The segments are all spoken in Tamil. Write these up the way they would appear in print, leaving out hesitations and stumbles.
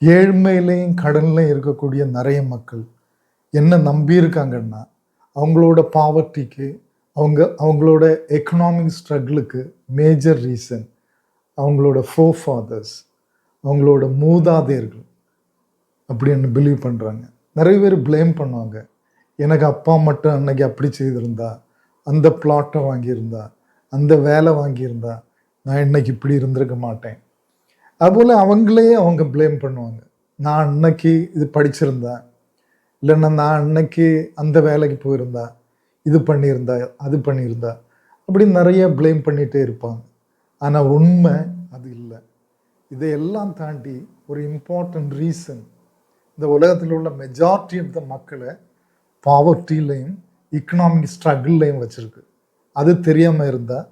ஏழ்மையிலையும் கடன்லையும் இருக்கக்கூடிய நிறைய மக்கள் என்ன நம்பியிருக்காங்கன்னா, அவங்களோட பாவர்ட்டிக்கு, அவங்களோட எக்கனாமிக் ஸ்ட்ரகிளுக்கு மேஜர் ரீசன் அவங்களோட ஃபோர்ஃபாதர்ஸ், அவங்களோட மூதாதையர்கள் அப்படின்னு பிலீவ் பண்ணுறாங்க. நிறைய பேர் ப்ளேம் பண்ணுவாங்க. எனக்கு அப்பா மட்டும் அன்னைக்கு அப்படி செய்திருந்தா, அந்த பிளாட்டை வாங்கியிருந்தா, அந்த வேலை வாங்கியிருந்தா, நான் இன்னைக்கு இப்படி இருந்திருக்க மாட்டேன். அதுபோல் அவங்களே அவங்க ப்ளேம் பண்ணுவாங்க. நான் அன்னைக்கு இது படிச்சிருந்தா, இல்லைன்னா நான் அன்னைக்கு அந்த வேலைக்கு போயிருந்தா, இது பண்ணியிருந்தா, அது பண்ணியிருந்தா, அப்படி நிறைய ப்ளேம் பண்ணிகிட்டே இருப்பாங்க. ஆனால் உண்மை அது இல்லை. இதையெல்லாம் தாண்டி ஒரு இம்பார்ட்டன்ட் ரீசன் இந்த உலகத்தில் உள்ள மெஜாரிட்டி ஆஃப் த மக்களை பாவர்ட்டிலையும் எக்கனாமிக் ஸ்ட்ரகிள்லையும் வச்சுருக்கு. அது தெரியாமல் இருந்தால்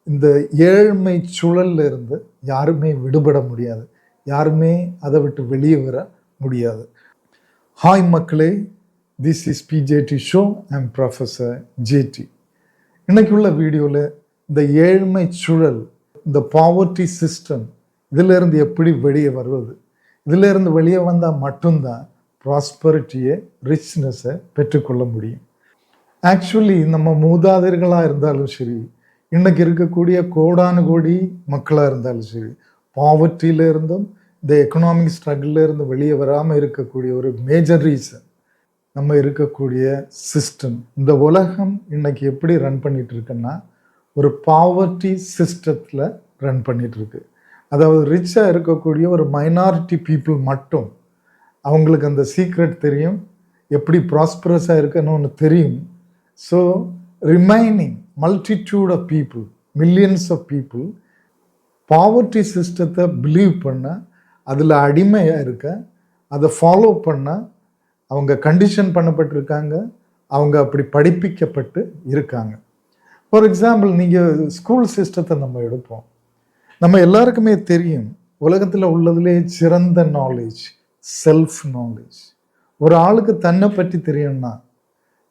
இந்த ஏழ்மை சூழலில் இருந்து யாருமே விடுபட முடியாது, யாருமே அதை விட்டு வெளியே வர முடியாது. ஹாய் மக்களே, this is PJD show. I'm professor JD. இன்னைக்கு உள்ள வீடியோவில் இந்த ஏழ்மை சூழல், இந்த பாவர்ட்டி சிஸ்டம், இதிலிருந்து எப்படி வெளியே வருவது, இதிலிருந்து வெளியே வந்தால் மட்டும்தான் ப்ராஸ்பரிட்டியை, ரிச்னஸை பெற்றுக்கொள்ள முடியும். ஆக்சுவலி நம்ம மூதாதையர்களாக இருந்தாலும் சரி, இன்னைக்கு இருக்கக்கூடிய கோடானு கோடி மக்களாக இருந்தாலும் சரி, பாவர்ட்டியில இருந்தும் இந்த எக்கனாமிக் ஸ்ட்ரகிள்ல இருந்து வெளியே வராமல் இருக்கக்கூடிய ஒரு மேஜர் ரீசன் நம்ம இருக்கக்கூடிய சிஸ்டம். இந்த உலகம் இன்னைக்கு எப்படி ரன் பண்ணிட்டு இருக்குன்னா, ஒரு பாவர்ட்டி சிஸ்டத்தில் ரன் பண்ணிட்டு இருக்கு. அதாவது ரிச்சாக இருக்கக்கூடிய ஒரு மைனாரிட்டி பீப்புள் மட்டும், அவங்களுக்கு அந்த சீக்ரெட் தெரியும், எப்படி ப்ராஸ்பரஸாக இருக்கணும்னு தெரியும். So remaining multitude of people, millions of people poverty சிஸ்டத்தை பிலீவ் பண்ண, அதில் அடிமையாக இருக்க, அதை ஃபாலோ பண்ண அவங்க கண்டிஷன் பண்ணப்பட்டிருக்காங்க, அவங்க அப்படி படிப்பிக்கப்பட்டு இருக்காங்க. ஃபார் எக்ஸாம்பிள், நீங்கள் ஸ்கூல் சிஸ்டத்தை நம்ம எடுப்போம். நம்ம எல்லாருக்குமே தெரியும், உலகத்தில் உள்ளதுலே சிறந்த நாலேஜ் செல்ஃப் நாலேஜ். ஒரு ஆளுக்கு தன்னை பற்றி தெரியும்னா,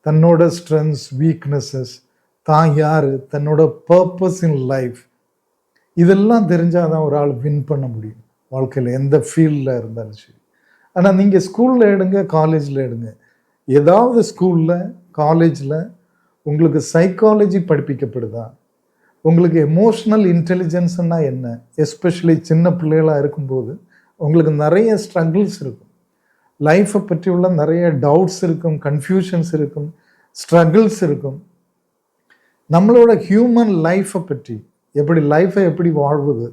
தன்னோட ஸ்ட்ரென்த்ஸ், வீக்னஸஸ், தான் யார், தன்னோட பர்பஸ் இன் லைஃப், இதெல்லாம் தெரிஞ்சால் தான் ஒரு ஆள் வின் பண்ண முடியும் வாழ்க்கையில், எந்த ஃபீல்டில் இருந்தாலும் சரி. ஆனால் நீங்கள் ஸ்கூலில் எடுங்க, காலேஜில் எடுங்க, ஏதாவது ஸ்கூலில், காலேஜில் உங்களுக்கு சைக்காலஜி படிப்பிக்கப்படுதா, உங்களுக்கு எமோஷ்னல் இன்டெலிஜென்ஸ்னா என்ன, எஸ்பெஷலி சின்ன பிள்ளைகளாக இருக்கும்போது உங்களுக்கு நிறைய ஸ்ட்ரகிள்ஸ் இருக்கும், லைஃப்பை பற்றி உள்ள நிறைய டவுட்ஸ் இருக்கும், கன்ஃபியூஷன்ஸ் இருக்கும், ஸ்ட்ரகிள்ஸ் இருக்கும். நம்மளோட ஹியூமன் லைஃப்பை பற்றி, எப்படி லைஃப்பை எப்படி வாழ்வது,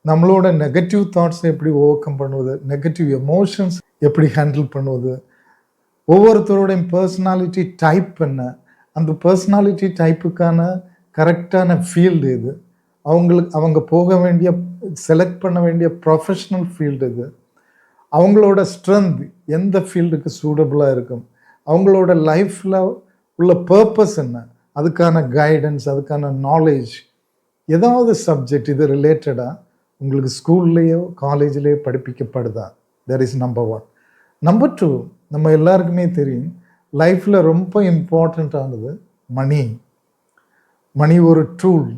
நம்மளோட நெகட்டிவ் தாட்ஸை எப்படி ஓவர் கம் பண்ணுவது, நெகட்டிவ் எமோஷன்ஸ் எப்படி ஹேண்டில் பண்ணுவது, ஒவ்வொருத்தரோடைய பர்சனாலிட்டி டைப் என்ன, அந்த பர்சனாலிட்டி டைப்புக்கான கரெக்டான ஃபீல்டு எது, அவங்க போக வேண்டிய, செலக்ட் பண்ண வேண்டிய ப்ரொஃபஷ்னல் ஃபீல்டு எது, அவங்களோட ஸ்ட்ரென்த் எந்த ஃபீல்டுக்கு சூட்டபுளாக இருக்கும், அவங்களோட லைஃப்பில் உள்ள பர்பஸ் என்ன, அதுக்கான கைடன்ஸ், அதுக்கான நாலேஜ், ஏதாவது சப்ஜெக்ட் இது ரிலேட்டடாக உங்களுக்கு ஸ்கூல்லையோ காலேஜ்லேயோ படிப்பிக்கப்படுதா? That is number one. Number two, நம்ம எல்லாருக்குமே தெரியும், லைஃப்பில் ரொம்ப இம்பார்ட்டண்ட்டானது மணி. மணி ஒரு டூல்.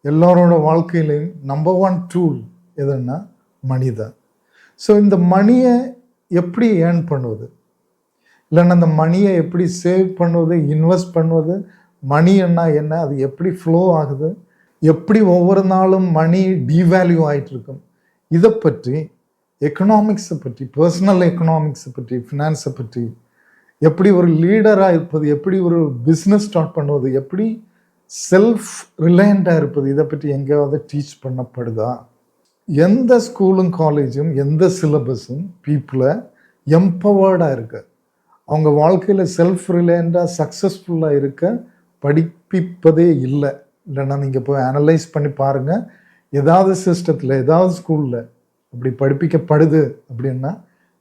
எல்லாரோட வாழ்க்கையிலையும் நம்பர் ஒன் டூல் எதுன்னா மணி தான். ஸோ இந்த மணியை எப்படி ஏர்ன் பண்ணுவது, இல்லைன்னா அந்த மணியை எப்படி சேவ் பண்ணுவது, இன்வெஸ்ட் பண்ணுவது, மணி என்ன, அது எப்படி ஃப்ளோ ஆகுது, எப்படி ஒவ்வொரு நாளும் மணி டிவேல்யூ ஆகிட்டு இருக்கும், இதை பற்றி, எக்கனாமிக்ஸை பற்றி, பர்சனல் எக்கனாமிக்ஸை பற்றி, ஃபினான்ஸை பற்றி, எப்படி ஒரு லீடராக இருப்பது, எப்படி ஒரு பிஸ்னஸ் ஸ்டார்ட் பண்ணுவது, எப்படி செல்ஃப் ரிலையண்டாக இருப்பது, இதை பற்றி எங்கேயாவது டீச் பண்ணப்படுதா? எந்த ஸ்கூலும் காலேஜும் எந்த சிலபஸும் பீப்புளை எம்பவர்டாக இருக்க, அவங்க வாழ்க்கையில் செல்ஃப் ரிலையண்டாக சக்ஸஸ்ஃபுல்லாக இருக்க படிப்பிப்பதே இல்லை. இல்லைன்னா நீங்கள் போய் அனலைஸ் பண்ணி பாருங்கள், ஏதாவது சிஸ்டத்தில், ஏதாவது ஸ்கூலில் அப்படி படிப்பிக்கப்படுது அப்படின்னா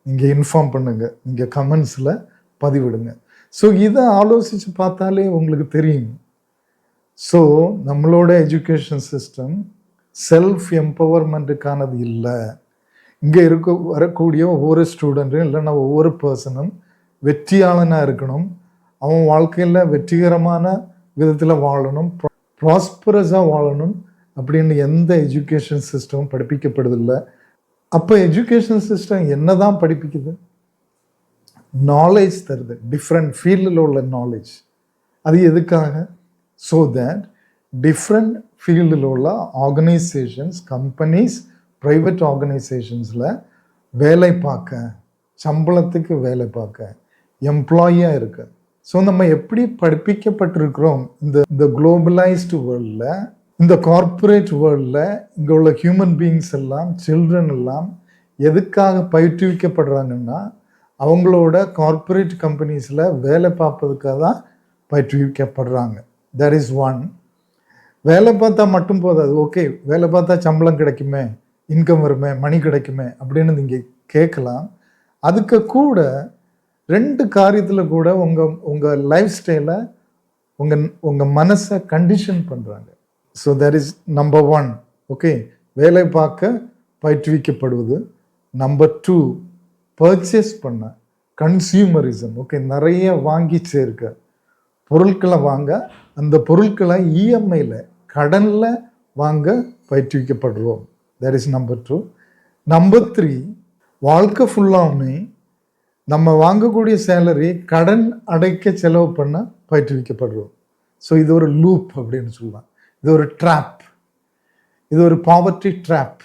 நீங்கள் இன்ஃபார்ம் பண்ணுங்கள், நீங்கள் கமெண்ட்ஸில் பதிவிடுங்க. ஸோ இதை ஆலோசித்து பார்த்தாலே உங்களுக்கு தெரியும். ஸோ நம்மளோட எஜுகேஷன் சிஸ்டம் செல்ஃப் எம்பவர்மெண்ட்டுக்கானது இல்லை. இங்கே வரக்கூடிய ஒவ்வொரு ஸ்டூடெண்ட்டும், இல்லைன்னா ஒவ்வொரு பர்சனும் வெற்றியாளனாக இருக்கணும், அவன் வாழ்க்கையில் வெற்றிகரமான விதத்தில் வாழணும், ப்ராஸ்பரஸாக வாழணும் அப்படின்னு எந்த எஜுகேஷன் சிஸ்டமும் படிப்பிக்கப்படுதில்லை. அப்போ எஜுகேஷன் சிஸ்டம் என்ன தான் படிப்பிக்குது? நாலேஜ் தருது, டிஃப்ரெண்ட் ஃபீல்டில் உள்ள நாலேஜ். அது எதுக்காக? ஸோ தட் டிஃப்ரெண்ட் ஃபீல்டில் உள்ள ஆர்கனைசேஷன்ஸ், கம்பெனிஸ், ப்ரைவேட் ஆர்கனைசேஷன்ஸில் வேலை பார்க்க, சம்பளத்துக்கு வேலை பார்க்க, எம்ப்ளாயியாக இருக்க. ஸோ நம்ம எப்படி படிப்பிக்கப்பட்டிருக்கிறோம் இந்த குளோபலைஸ்டு வேர்ல்டில், இந்த கார்ப்பரேட் வேர்ல்டில் இங்கே உள்ள ஹியூமன் பீயிங்ஸ் எல்லாம், சில்ட்ரன் எல்லாம் எதுக்காக பயிற்றுவிக்கப்படுறாங்கன்னா, அவங்களோட கார்ப்பரேட் கம்பெனிஸில் வேலை பார்ப்பதுக்காக தான் பயிற்றுவிக்கப்படுறாங்க. That is one. வேலை பார்த்தா மட்டும் போதாது. ஓகே, வேலை பார்த்தா சம்பளம் கிடைக்குமே, இன்கம் வருமே, மணி கிடைக்குமே அப்படின்னு நீங்கள் கேட்கலாம். அதுக்கு கூட 2 காரியத்தில் கூட உங்கள் லைஃப் ஸ்டைலை, உங்கள் மனசை கண்டிஷன் பண்ணுறாங்க. So that is number 1. Okay, வேலை பார்க்க பயிற்றுவிக்கப்படுவது. நம்பர் 2, பர்ச்சேஸ் பண்ண, கன்சியூமரிசம். ஓகே, நிறைய வாங்கி சேர்க்க, பொருட்களை வாங்க, அந்த பொருட்களை இஎம்ஐயில், கடனில் வாங்க பயிற்றுவிக்கப்படுறோம். That is number 2. நம்பர் 3, வாழ்க்கை ஃபுல்லாமே நம்ம வாங்கக்கூடிய சேலரி கடன் அடைக்க செலவு பண்ண பயிற்றுவிக்கப்படுறோம். ஸோ இது ஒரு லூப் அப்படின்னு சொல்லலாம். இது ஒரு ட்ராப், இது ஒரு பாவர்ட்டி ட்ராப்.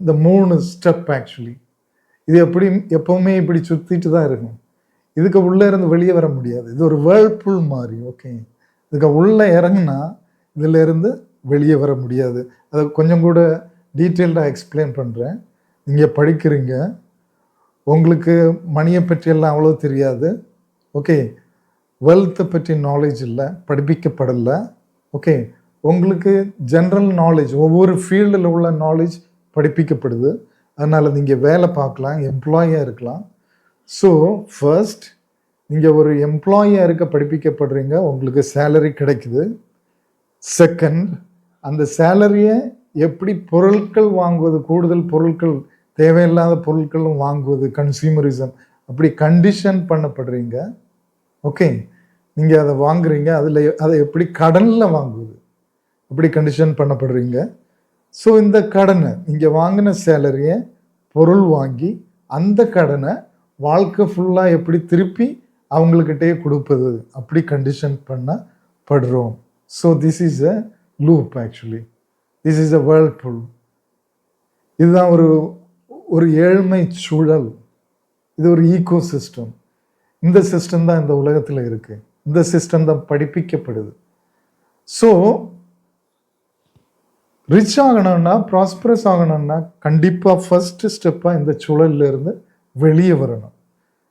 இந்த 3 ஸ்டெப் ஆக்சுவலி இது எப்பவுமே இப்படி சுற்றிட்டு தான் இருக்கும். இதுக்கு உள்ளே இருந்து வெளியே வர முடியாது. இது ஒரு வேர்ல்பூல் மாதிரி. ஓகே, இதுக்கு உள்ளே இறங்குனா இதில் இருந்து வெளியே வர முடியாது. அதை கொஞ்சம் கூட டீட்டெயில்டாக எக்ஸ்பிளைன் பண்ணுறேன். நீங்கள் படிக்கிறீங்க, உங்களுக்கு மணியை பற்றியெல்லாம் அவ்வளோ தெரியாது. ஓகே, வெல்த்தை பற்றி நாலேஜ் இல்லை, படிப்பிக்கப்படலை. ஓகே, உங்களுக்கு ஜென்ரல் நாலேஜ், ஒவ்வொரு ஃபீல்டில் உள்ள நாலேஜ் படிப்பிக்கப்படுது. அதனால் நீங்கள் வேலை பார்க்கலாம், எம்ப்ளாயாக இருக்கலாம். ஸோ ஃபர்ஸ்ட், நீங்கள் ஒரு எம்ப்ளாயாக இருக்க படிப்பிக்கப்படுறீங்க, உங்களுக்கு சேலரி கிடைக்குது. செகண்ட், அந்த சேலரியை எப்படி பொருட்கள் வாங்குவது, கூடுதல் பொருட்கள், தேவையில்லாத பொருட்களும் வாங்குவது, கன்சியூமரிசம், அப்படி கண்டிஷன் பண்ணப்படுறீங்க. ஓகே, நீங்கள் அதை வாங்குறீங்க, அதை எப்படி கடனில் வாங்குவது, அப்படி கண்டிஷன் பண்ணப்படுறீங்க. ஸோ இந்த கடனை, நீங்கள் வாங்கின சேலரியை பொருள் வாங்கி அந்த கடனை வாழ்க்கை ஃபுல்லாக எப்படி திருப்பி அவங்கக்கிட்டே கொடுப்பது, அப்படி கண்டிஷன் பண்ணப்படுறோம். So this is a loop actually. This is a whirlpool. இதுதான் ஒரு ஏழ்மை சூழல். இது ஒரு ஈகோ சிஸ்டம். இந்த சிஸ்டம் தான் இந்த உலகத்தில் இருக்குது. இந்த சிஸ்டம் தான் படிப்பிக்கப்படுது. ஸோ ரிச் ஆகணும்னா, ப்ராஸ்பரஸ் ஆகணும்னா கண்டிப்பாக ஃபர்ஸ்ட் ஸ்டெப்பாக இந்த சூழல்ல இருந்து வெளியே வரணும்.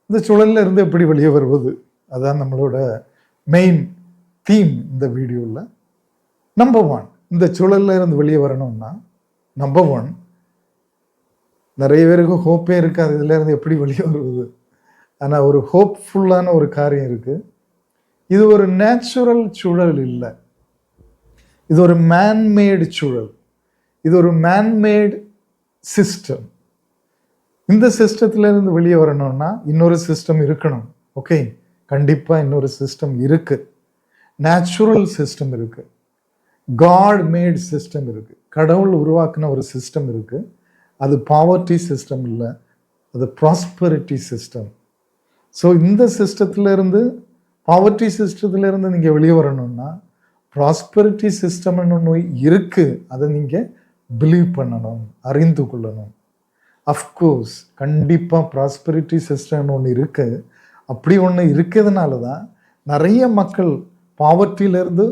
இந்த சூழல்ல இருந்து எப்படி வெளியே வருவது, அதான் நம்மளோட மெயின் தீம் இந்த வீடியோவில். நம்பர் 1, இந்த சூழல்ல இருந்து வெளியே வரணும்னா நம்பர் 1, நிறைய பேருக்கு ஹோப்பே இருக்காது இதுல இருந்து எப்படி வெளியே வருவது. ஆனால் ஒரு ஹோப்ஃபுல்லான ஒரு காரியம் இருக்குது. இது ஒரு நேச்சுரல் சூழல் இல்லை, இது ஒரு மேன்மேடு சூழல், இது ஒரு மேன்மேடு சிஸ்டம். இந்த சிஸ்டத்துல இருந்து வெளியே வரணும்னா இன்னொரு சிஸ்டம் இருக்கணும். ஓகே, கண்டிப்பாக இன்னொரு சிஸ்டம் இருக்கு. நேச்சுரல் சிஸ்டம் இருக்கு, காட் மேட் சிஸ்டம் இருக்கு, கடவுள் உருவாக்கின ஒரு சிஸ்டம் இருக்கு. அது பாவர்ட்டி சிஸ்டம் இல்லை, அது ப்ராஸ்பரிட்டி சிஸ்டம். ஸோ இந்த சிஸ்டத்துல இருந்து, பாவர்ட்டி சிஸ்டத்துல இருந்து நீங்கள் வெளியே வரணும்னா ப்ராஸ்பரிட்டி சிஸ்டம்னு ஒன்று இருக்கு, அதை நீங்கள் பிலீவ் பண்ணணும், அறிந்து கொள்ளணும். அஃப்கோர்ஸ் கண்டிப்பாக ப்ராஸ்பரிட்டி சிஸ்டம்னு ஒன்று இருக்கு. அப்படி ஒன்று இருக்கிறதுனால தான் நிறைய மக்கள் பாவர்ட்டியிலேருந்து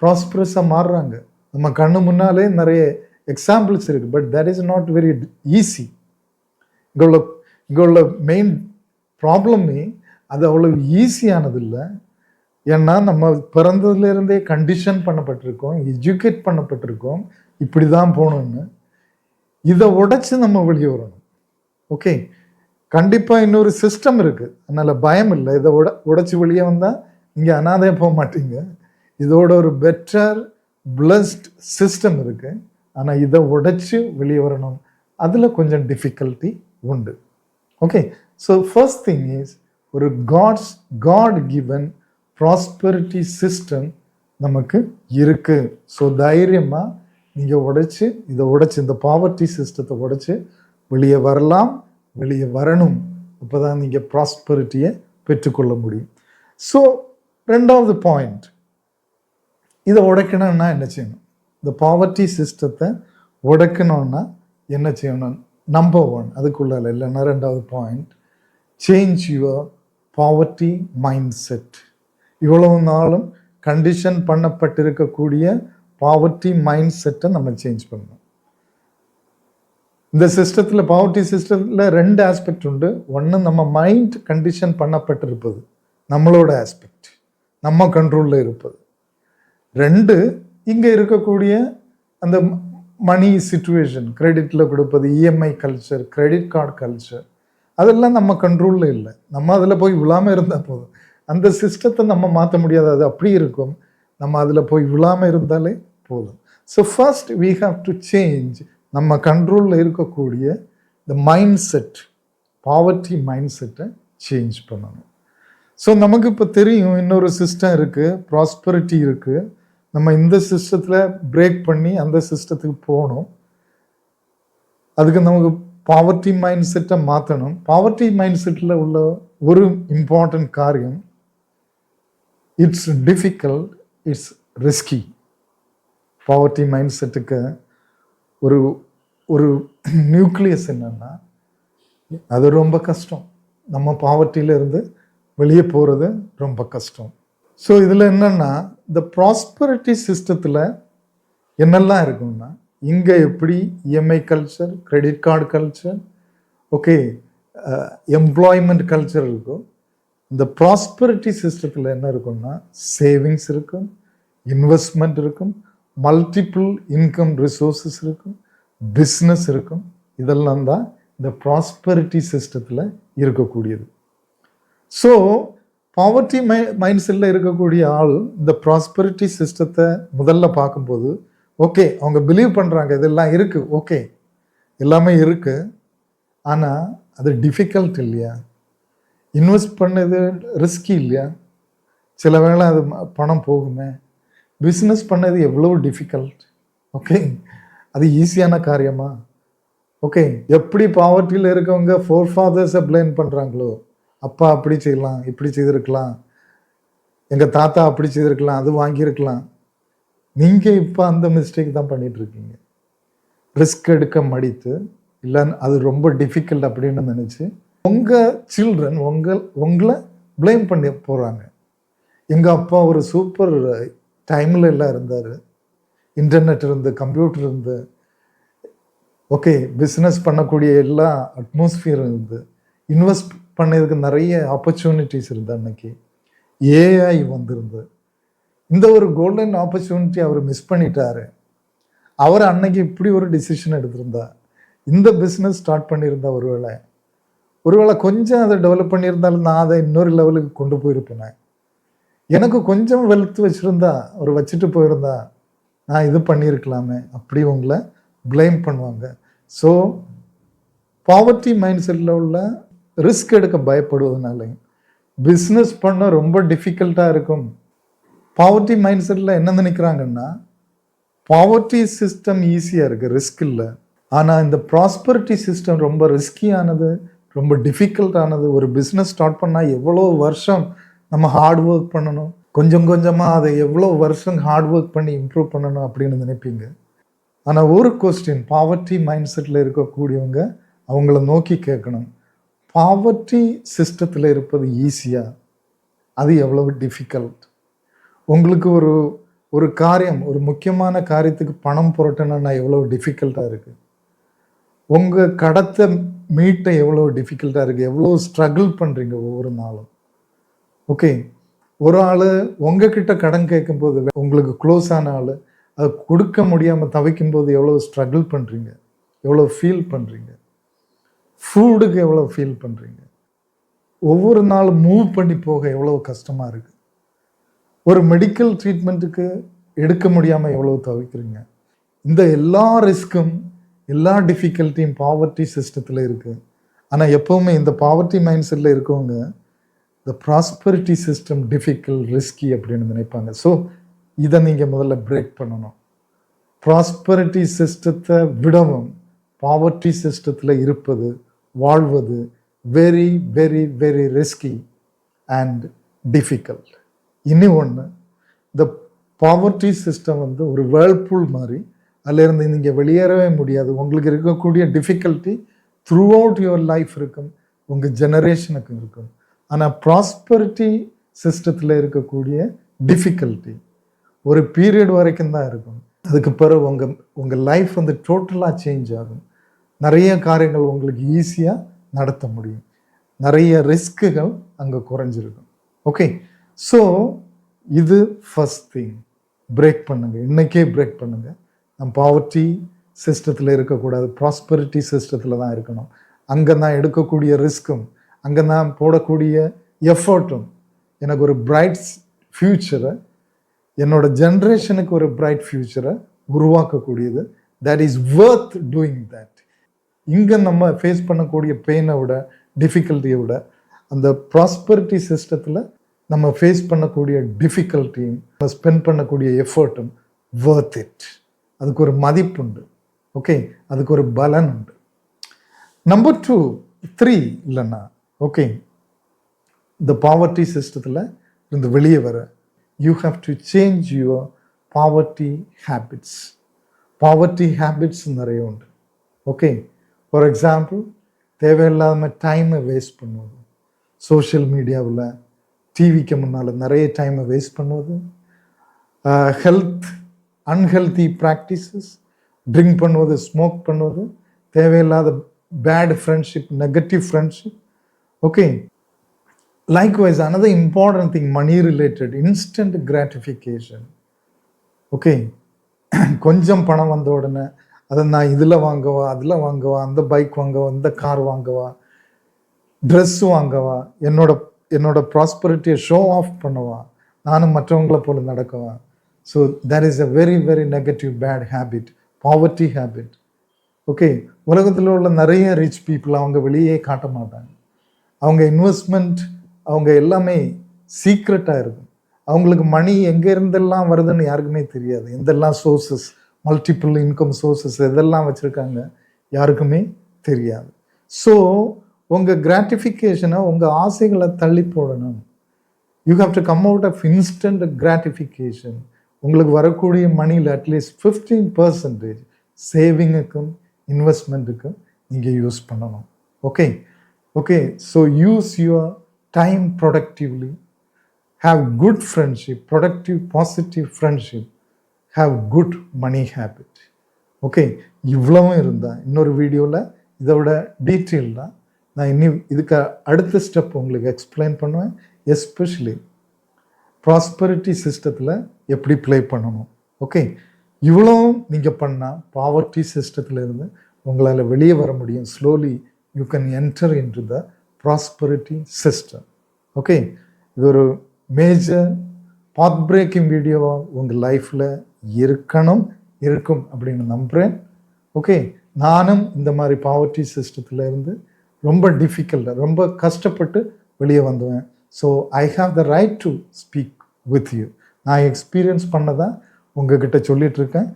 ப்ராஸ்பரஸாக மாறுறாங்க. நம்ம கண்ணு முன்னாலே நிறைய எக்ஸாம்பிள்ஸ் இருக்குது. But that is not very easy. இங்கே உள்ள மெயின் ப்ராப்ளமே அது அவ்வளோ ஈஸியானது இல்லை. ஏன்னா நம்ம பிறந்ததுலேருந்தே கண்டிஷன் பண்ணப்பட்டிருக்கோம், எஜுகேட் பண்ணப்பட்டிருக்கோம், இப்படி தான் போகணுன்னு. இதை உடைச்சி நம்ம வெளியே வரணும். ஓகே, கண்டிப்பாக இன்னொரு சிஸ்டம் இருக்குது, அதனால் பயம் இல்லை. இதை உடைச்சி வெளியே வந்தால் நீங்கள் அனாதையாக போக மாட்டீங்க. இதோட ஒரு பெட்டர் பிளஸ்ட் சிஸ்டம் இருக்குது. ஆனால் இதை உடைச்சி வெளியே வரணும், அதில் கொஞ்சம் டிஃபிகல்ட்டி உண்டு. Okay, so first thing is ஒரு காட் கிவன் ப்ராஸ்பரிட்டி சிஸ்டம் நமக்கு இருக்கு. ஸோ தைரியமாக நீங்கள் உடைச்சு இந்த பாவர்ட்டி சிஸ்டத்தை உடைச்சு வெளியே வரலாம், வெளியே வரணும். அப்போ தான் நீங்கள் ப்ராஸ்பரிட்டியை பெற்றுக்கொள்ள முடியும். ஸோ 2வது பாயிண்ட், இதை உடைக்கணும்னா என்ன செய்யணும்? இந்த பாவர்ட்டி சிஸ்டத்தை உடைக்கணும்னா என்ன செய்யணும்? நம்பர் 1, அதுக்குள்ள இல்லைன்னா 2வது point, change your poverty mind set. இவ்வளவு நாளும் கண்டிஷன் பண்ணப்பட்டிருக்கக்கூடிய பாவர்ட்டி மைண்ட் செட்டை நம்ம சேஞ்ச் பண்ணணும். இந்த சிஸ்டத்தில், பாவர்ட்டி சிஸ்டத்தில் 2 ஆஸ்பெக்ட் உண்டு. ஒன்று, நம்ம மைண்ட் கண்டிஷன் பண்ணப்பட்டிருப்பது, நம்மளோட ஆஸ்பெக்ட், நம்ம கண்ட்ரோலில் இருப்பது. 2, இங்கே இருக்கக்கூடிய அந்த மணி சிச்சுவேஷன், கிரெடிட்டில் கொடுப்பது, EMI culture, credit card culture, அதெல்லாம் நம்ம கண்ட்ரோலில் இல்லை. நம்ம அதில் போய் விழாமல் இருந்தால் போதும். அந்த சிஸ்டத்தை நம்ம மாற்ற முடியாது, அது அப்படி இருக்கும். நம்ம அதில் போய் விழாமல் இருந்தாலே போதும். So first we have to change நம்ம கண்ட்ரோலில் இருக்கக்கூடிய இந்த மைண்ட் செட், பாவர்ட்டி மைண்ட் செட்டை சேஞ்ச் பண்ணணும். ஸோ நமக்கு இப்போ தெரியும் இன்னொரு சிஸ்டம் இருக்குது, ப்ராஸ்பரிட்டி இருக்குது. நம்ம இந்த சிஸ்டத்தில் பிரேக் பண்ணி அந்த சிஸ்டத்துக்கு போகணும். அதுக்கு நமக்கு பாவர்ட்டி மைண்ட் செட்டை மாற்றணும். பாவர்ட்டி மைண்ட் செட்டில் உள்ள ஒரு இம்பார்ட்டன்ட் காரியம், it's difficult, it's risky. Poverty mind செட்டுக்கு ஒரு ஒரு நியூக்ளியஸ் என்னன்னா, அது ரொம்ப கஷ்டம். நம்ம பாவர்ட்டியிலேருந்து வெளியே போகிறது ரொம்ப கஷ்டம். ஸோ இதில் என்னென்னா, இந்த ப்ராஸ்பரிட்டி சிஸ்டத்தில் என்னெல்லாம் இருக்குன்னா, இங்கே எப்படி EMI culture, credit card culture, okay, employment culture இருக்கும். இந்த ப்ராஸ்பரிட்டி சிஸ்டத்தில் என்ன இருக்குன்னா, சேவிங்ஸ் இருக்கும், இன்வெஸ்ட்மெண்ட் இருக்கும், மல்டிபிள் இன்கம் ரிசோர்ஸஸ் இருக்கும், பிஸ்னஸ் இருக்கும். இதெல்லாம் தான் இந்த ப்ராஸ்பரிட்டி சிஸ்டத்தில் இருக்கக்கூடியது. ஸோ பாவர்ட்டி மைண்ட் செட்டில் இருக்கக்கூடிய ஆள் இந்த ப்ராஸ்பரிட்டி சிஸ்டத்தை முதல்ல பார்க்கும்போது, ஓகே, அவங்க பிலீவ் பண்ணுறாங்க இதெல்லாம் இருக்குது, ஓகே, எல்லாமே இருக்குது, ஆனால் அது டிஃபிகல்ட் இல்லையா? இன்வெஸ்ட் பண்ணது ரிஸ்கி இல்லையா? சில வேளை அது பணம் போகுமே. பிஸ்னஸ் பண்ணது எவ்வளோ டிஃபிகல்ட், ஓகே, அது ஈஸியான காரியமா? ஓகே, எப்படி பாவர்ட்டியில் இருக்கவங்க ஃபோர் ஃபாதர்ஸை பிளேம் பண்ணுறாங்களோ, அப்பா அப்படி செய்யலாம், இப்படி செய்திருக்கலாம், எங்கள் தாத்தா அப்படி செய்திருக்கலாம், அது வாங்கியிருக்கலாம், நீங்கள் இப்போ அந்த மிஸ்டேக் தான் பண்ணிகிட்ருக்கீங்க. ரிஸ்க் எடுக்க மடித்து, இல்லை அது ரொம்ப டிஃபிகல்ட் அப்படின்னு நினச்சி உங்கள் சில்ட்ரன் உங்களை ப்ளேம் பண்ணி போகிறாங்க. எங்கள் அப்பா ஒரு சூப்பர் டைமில் எல்லாம் இருந்தார், இன்டர்நெட் இருந்து, கம்ப்யூட்டர் இருந்து, ஓகே, பிஸ்னஸ் பண்ணக்கூடிய எல்லா அட்மாஸ்பியர் இருந்து, இன்வெஸ்ட் பண்ணதுக்கு நிறைய ஆப்பர்ச்சுனிட்டிஸ் இருந்து, அன்னைக்கு ஏஐ வந்திருந்து, இந்த ஒரு கோல்டன் ஆப்பர்ச்சுனிட்டி அவர் மிஸ் பண்ணிட்டாரு. அவர் அன்னைக்கு இப்படி ஒரு டிசிஷன் எடுத்திருந்தா, இந்த பிஸ்னஸ் ஸ்டார்ட் பண்ணியிருந்தா, ஒருவேளை கொஞ்சம் அதை டெவலப் பண்ணியிருந்தாலும் நான் அதை இன்னொரு லெவலுக்கு கொண்டு போயிருப்பேன். எனக்கு கொஞ்சம் வெல்த் வச்சுருந்தா, ஒரு வச்சுட்டு போயிருந்தா, நான் இது பண்ணியிருக்கலாமே, அப்படி உங்களை பிளேம் பண்ணுவாங்க. ஸோ பாவர்ட்டி மைண்ட் செட்டில் உள்ள ரிஸ்க் எடுக்க பயப்படுவதனாலையும், பிஸ்னஸ் பண்ண ரொம்ப டிஃபிகல்ட்டாக இருக்கும். பாவர்ட்டி மைண்ட் செட்டில் என்ன நினைக்கிறாங்கன்னா, பாவர்ட்டி சிஸ்டம் ஈஸியாக இருக்குது, ரிஸ்க் இல்லை. ஆனால் இந்த ப்ராஸ்பரிட்டி சிஸ்டம் ரொம்ப ரிஸ்கியானது, ரொம்ப டிஃபிகல்ட்டானது. ஒரு பிஸ்னஸ் ஸ்டார்ட் பண்ணால் எவ்வளோ வருஷம் நம்ம ஹார்ட் ஒர்க் பண்ணணும், கொஞ்சம் கொஞ்சமாக அதை எவ்வளோ வருஷம் ஹார்ட் ஒர்க் பண்ணி இம்ப்ரூவ் பண்ணணும் அப்படின்னு நினைப்பீங்க. ஆனால் ஒரு கொஸ்டின், பாவர்ட்டி மைண்ட் செட்டில் இருக்கக்கூடியவங்க அவங்கள நோக்கி கேட்கணும், பாவர்ட்டி சிஸ்டத்தில் இருப்பது ஈஸியாக, அது எவ்வளவு டிஃபிகல்ட்? உங்களுக்கு ஒரு காரியம், ஒரு முக்கியமான காரியத்துக்கு பணம் புரட்டணும்னா எவ்வளோ டிஃபிகல்ட்டாக இருக்குது? உங்கள் கடத்தை மீட்டை எவ்வளோ டிஃபிகல்ட்டாக இருக்குது? எவ்வளோ ஸ்ட்ரகிள் பண்ணுறீங்க ஒவ்வொரு நாளும். ஓகே, ஒரு ஆள் உங்ககிட்ட கடன் கேட்கும்போது, உங்களுக்கு க்ளோஸ் ஆன ஆள் அதை கொடுக்க முடியாமல் தவிக்கும்போது எவ்வளோ ஸ்ட்ரகிள் பண்ணுறீங்க, எவ்வளோ ஃபீல் பண்ணுறீங்க, ஃபுட்டுக்கு எவ்வளோ ஃபீல் பண்ணுறீங்க, ஒவ்வொரு நாளும் மூவ் பண்ணி போக எவ்வளோ கஷ்டமாக இருக்குது, ஒரு மெடிக்கல் ட்ரீட்மெண்ட்டுக்கு எடுக்க முடியாமல் எவ்வளோ தவிக்கிறீங்க. இந்த எல்லா ரிஸ்க்கும், எல்லா டிஃபிகல்ட்டியும் பாவர்ட்டி சிஸ்டத்தில் இருக்குது. ஆனால் எப்போவுமே இந்த பாவர்ட்டி மைண்ட் செட்டில் இருக்கவங்க இந்த ப்ராஸ்பரிட்டி சிஸ்டம் டிஃபிகல்ட், ரிஸ்கி அப்படின்னு நினைப்பாங்க. ஸோ இதை நீங்கள் முதல்ல பிரேக் பண்ணணும். ப்ராஸ்பரிட்டி சிஸ்டத்தை விடவும் பாவர்ட்டி சிஸ்டத்தில் இருப்பது வாழ்வது very very very risky and difficult. இனி ஒன்று, இந்த பாவர்ட்டி சிஸ்டம் வந்து ஒரு வேர்ல்பூல் மாதிரி, அதிலிருந்து நீங்கள் வெளியேறவே முடியாது. உங்களுக்கு இருக்கக்கூடிய difficulty through out your life இருக்கும், உங்கள் ஜெனரேஷனுக்கு இருக்கும். ஆனால் ப்ராஸ்பரிட்டி சிஸ்டத்தில் இருக்கக்கூடிய டிஃபிகல்ட்டி ஒரு பீரியட் வரைக்கும் தான் இருக்கும். அதுக்கு பிறகு உங்கள் லைஃப் வந்து டோட்டலாக சேஞ்ச் ஆகும். நிறைய காரியங்கள் உங்களுக்கு ஈஸியாக நடத்த முடியும். நிறைய ரிஸ்க்குகள் அங்கே குறைஞ்சிருக்கும். ஓகே, ஸோ இது ஃபர்ஸ்ட் திங். பிரேக் பண்ணுங்கள், இன்றைக்கே பிரேக் பண்ணுங்கள். நம்ம பாவர்ட்டி சிஸ்டத்தில் இருக்கக்கூடாது, ப்ராஸ்பரிட்டி சிஸ்டத்தில் தான் இருக்கணும். அங்கே தான் எடுக்கக்கூடிய ரிஸ்க்கும், அங்கே தான் போடக்கூடிய எஃபர்ட்டும் எனக்கு ஒரு பிரைட் ஃப்யூச்சரை, என்னோட ஜென்ரேஷனுக்கு ஒரு பிரைட் ஃப்யூச்சரை உருவாக்கக்கூடியது. That is worth doing that. இங்கே நம்ம ஃபேஸ் பண்ணக்கூடிய பெயினை விட, டிஃபிகல்ட்டியை விட, அந்த ப்ராஸ்பரிட்டி சிஸ்டத்தில் நம்ம ஃபேஸ் பண்ணக்கூடிய டிஃபிகல்ட்டியும் ஸ்பெண்ட் பண்ணக்கூடிய எஃபர்ட்டும் வர்த் இட். அதுக்கு ஒரு மதிப்பு உண்டு. ஓகே, அதுக்கு ஒரு பலன் உண்டு. நம்பர் 2, 3 இல்லைன்னா ஓகே, இந்த பாவர்ட்டி சிஸ்டத்தில் இருந்து வெளியே வர you have to change your poverty habits. Poverty habits நிறைய உண்டு. ஓகே, ஃபார் எக்ஸாம்பிள், தேவையில்லாமல் டைமை வேஸ்ட் பண்ணுவது, சோஷியல் மீடியாவில் டிவிக்கு முன்னால் நிறைய டைமை வேஸ்ட் பண்ணுவது, அன்ஹெல்தி ப்ராக்டிசஸ், ட்ரிங்க் பண்ணுவது, ஸ்மோக் பண்ணுவது, தேவையில்லாத bad friendship, negative friendship. Okay, likewise another important thing, money related, instant gratification. Okay, கொஞ்சம் பணம் வந்த உடனே அதை நான் இதில் வாங்கவா, அதில் வாங்கவா, அந்த பைக் வாங்கவா, இந்த கார் வாங்கவா, ட்ரெஸ் வாங்கவா, என்னோட ப்ராஸ்பரிட்டியை ஷோ ஆஃப் பண்ணவா, நானும் மற்றவங்களை போல நடக்கவா. So that is a very very negative bad habit, poverty habit. Okay, உலகத்தில் உள்ள நிறைய ரிச் பீப்புள் அவங்க வெளியே காட்ட மாட்டாங்க. அவங்க இன்வெஸ்ட்மெண்ட், அவங்க எல்லாமே சீக்ரெட்டாக இருக்கும். அவங்களுக்கு மணி எங்கே இருந்தெல்லாம் வருதுன்னு யாருக்குமே தெரியாது. எந்தெல்லாம் சோர்ஸஸ், மல்டிபிள் இன்கம் சோர்ஸஸ் எதெல்லாம் வச்சுருக்காங்க யாருக்குமே தெரியாது. ஸோ உங்கள் கிராட்டிஃபிகேஷனை, உங்கள் ஆசைகளை தள்ளி போடணும். You have to come out of instant gratification. உங்களுக்கு வரக்கூடிய மணியில் அட்லீஸ்ட் 15% சேவிங்குக்கும் இன்வெஸ்ட்மெண்ட்டுக்கும் நீங்கள் யூஸ் பண்ணணும். Okay okay, so use your time productively, have good friendship, productive positive friendship, have good money habit. Okay, இவ்வளவும் இருந்தால் இன்னொரு வீடியோவில் இதை விட டீட்டெயில்டாக நான் இதுக்கு அடுத்த ஸ்டெப் உங்களுக்கு எக்ஸ்பிளைன் பண்ணுவேன். எஸ்பெஷலி ப்ராஸ்பரிட்டி சிஸ்டத்தில் எப்படி ப்ளே பண்ணணும். ஓகே, இவ்வளவும் நீங்கள் பண்ணால் பாவர்ட்டி சிஸ்டத்தில் இருந்து உங்களால் வெளியே வர முடியும். Slowly you can enter in to the prosperity system. Okay, இது ஒரு மேஜர் பாத் பிரேக்கிங் வீடியோவாக உங்கள் லைஃப்பில் இருக்கும் அப்படின்னு நம்புகிறேன். ஓகே, நானும் இந்த மாதிரி பாவர்ட்டி சிஸ்டத்தில் இருந்து ரொம்ப டிஃபிகல்ட்டாக, ரொம்ப கஷ்டப்பட்டு வெளியே வந்துவேன். So I have the right to speak with you. நான் எக்ஸ்பீரியன்ஸ் பண்ணதான் உங்ககிட்ட சொல்லிகிட்ருக்கேன்.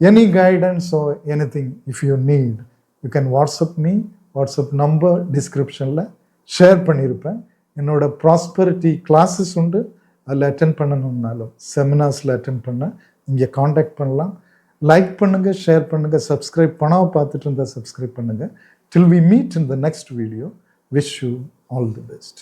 Any guidance or anything if you need, you can WhatsApp me. WhatsApp number டிஸ்கிரிப்ஷனில் ஷேர் பண்ணியிருப்பேன். என்னோட ப்ராஸ்பரிட்டி கிளாஸஸ் உண்டு, அதில் அட்டென்ட் பண்ணணுன்னாலும், செமினார்ஸில் அட்டென்ட் பண்ண இங்கே காண்டாக்ட் பண்ணலாம். லைக் பண்ணுங்கள், ஷேர் பண்ணுங்கள், சப்ஸ்கிரைப் பண்ணாமல் பார்த்துட்டு இருந்தால் சப்ஸ்கிரைப் பண்ணுங்கள். Till we meet in the next video, wish you all the best.